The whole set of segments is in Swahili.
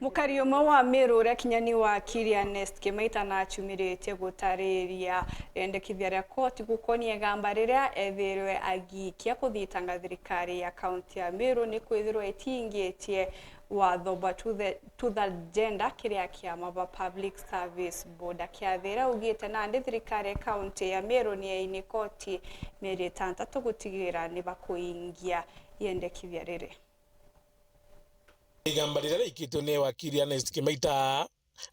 Mukari umwe wa Meru uria kinyani wa Kiria Nest Kimaita na achumirite gutariria rendekithia ria koti gukonie gamba riria ethirwe agikia kuthitanga thirikari ya kaunti ya Meru ni kwithirwa itingitie watho to the gender kiria kiama ba Public Service Board akiathira ugite na ndi thirikari ya kaunti ya Meru ni ini koti meri tantatu gutigira ni bakuingia yendekithia riri. Igamba rĩrĩa rĩikĩtwo nĩ wakiri Ernest Kimaita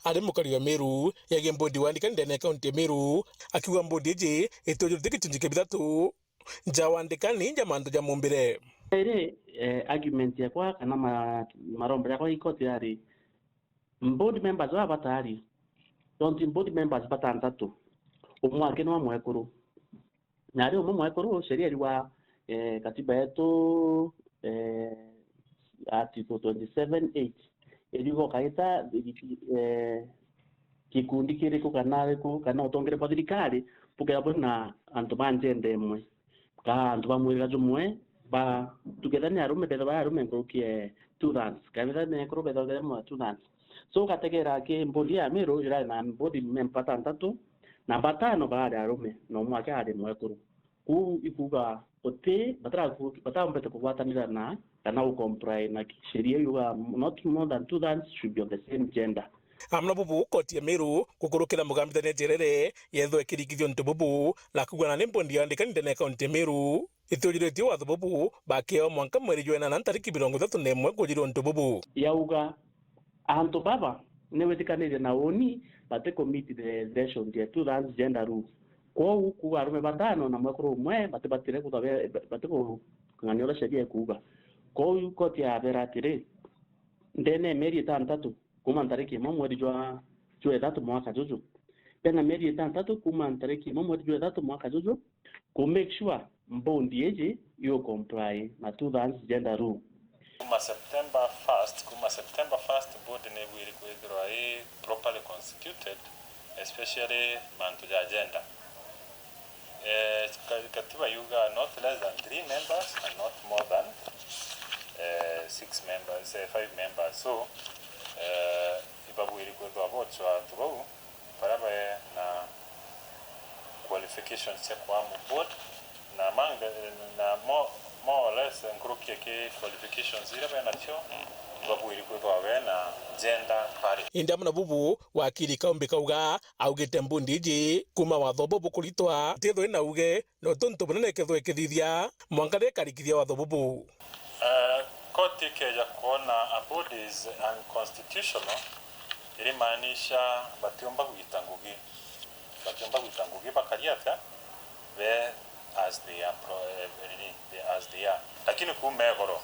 arĩ mũkari wa Meru yage mbodi wandĩkanĩte na kaunti ya Meru akiuga mbodi ĩngĩ ĩtũjũrĩte gĩcunjĩ kĩa ithatũ nja wandĩkani nja mandu ja mumbire ire argument yakwa kana marombo yakwa ikoti yari board members wa batari don't board members batantatu umwe ake no mwekuru na ari umwe mwekuru sheria riwa katiba yetu Article 27.8 iligo kaita kikundi kiriko kana utongere kwa thirikari pukira bona antu banjende mwe ka antu bamwira jumwe ba tukethani arume betho ba arume ngokie 2 runs kabisa ne kro betho demo 2 runs so kategera ke mbodi ya Meru ira na mbodi member tantatu na batano ba arume no mwake ade mwekuru ku ikuga ote batara mbete kuwatanira na kana ukomprai na sheria yuga not more than 2 runs should be of the same gender. Amna bubu koti ya Meru kukurukira mugambithania njerere yethwo ikirigithio ntu bubu la kugana ni mbondi yandikanite na kaunti ya Meru ithujiretio watho bubu bakeo mwanka mweri jwena na tariki 31 kujirwo ntu bubu yauga antu baba ne wetikanire na oni bate commit the threshold ya 2 runs gender rule kwa ku arume batano na mwekuru umwe bate batire kutabe bate ko nganyola sheria kuga kwa koti ya beratire ndene meri tantatu kuma tariki mweri jwa tatu mwaka juju pena meri tantatu kuma tariki mweri jwa tatu mwaka juju ku make sure mbondi eje yo comply na 2 runs gender rule kuma September 1st board ne wiri kwithirwa properly constituted especially mantu ja agenda katiba yuga not less than 3 members and not more than 6 members 5 members so ibabu iri kwithwa vote wa tubu paraba na qualifications ya kwa board na manga na more or less nkrukie ke qualifications ira bana cho ibabu iri kwithwa na gender parity inda muna bubu wakiri kaumbi kauga augite mbundi iji kuma watho bubu kuritwa tethwe na uge no tonto bunene kethwe kithithia mwankare karikithia watho bubu koti keja kuona a board is unconstitutional ili maanisha batiomba kuitangugi bakariata we as they are lakini kumegoro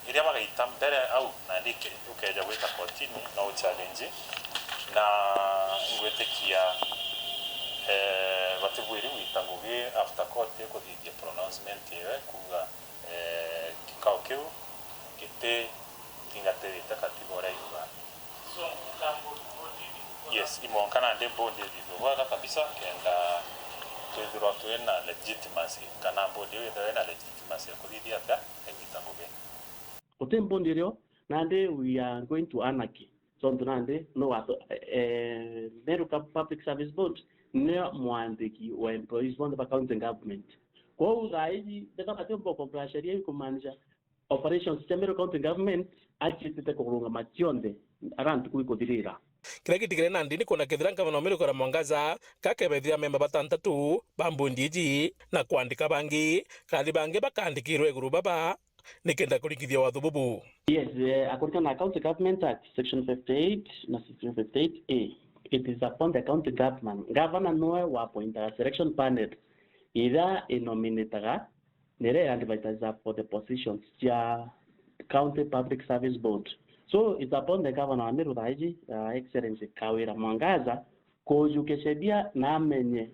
ili bagaita mbere au na ndike ukeja gwita kotini no challenge na ngwetekia batibwiri witangugi after court ko the pronouncement yewe kuga kikao kiu kite tingateri takatibora yuga so yes imonkana nde bondi divuga kabisa kenda twithirwa twena legitimacy kana bondi wena legitimacy kuthithia ta ekitangugi Otempondirio nande we are going to anarchy so nande no wato Meru Public Service Board ne mwandiki wa employees bond of county government kwa uzaiji beta katembo kwa sheria kumaanisha operations ya Meru County Government achitete kurunga machionde arantu kuikothirira kila kitigire nandi ni kuna kithira ngavana Meru kora mwangaza kakebethia memba batantatu bambundi iji na kuandika bangi kathi bangi bakandikirwe iguru baba nikenda kurikithia watho bubu. Yes, according to the County Government Act, Section 58 na Section 58A, it is upon the county governor no wa appoint a selection panel either nominataga nere advisors for the positions ya County Public Service Board. So it's upon the governor Meru Haji Excellency Kawira Mwangaza kujukeshedia na amenye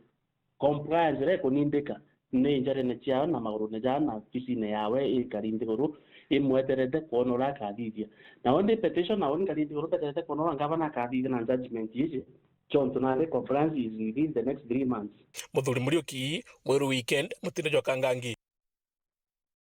compliance reko nindeka ne njare ne chiao na maguru ne jana kisine yawe ikarinde guru imweterete konora kadithia na onde petition na onde kadithia guru peterete konora ngavana kadithia na judgment yije chonto na le conference is within the next 3 months Muthuri Muriuki Mweru Weekend mutino jwa Kangangi.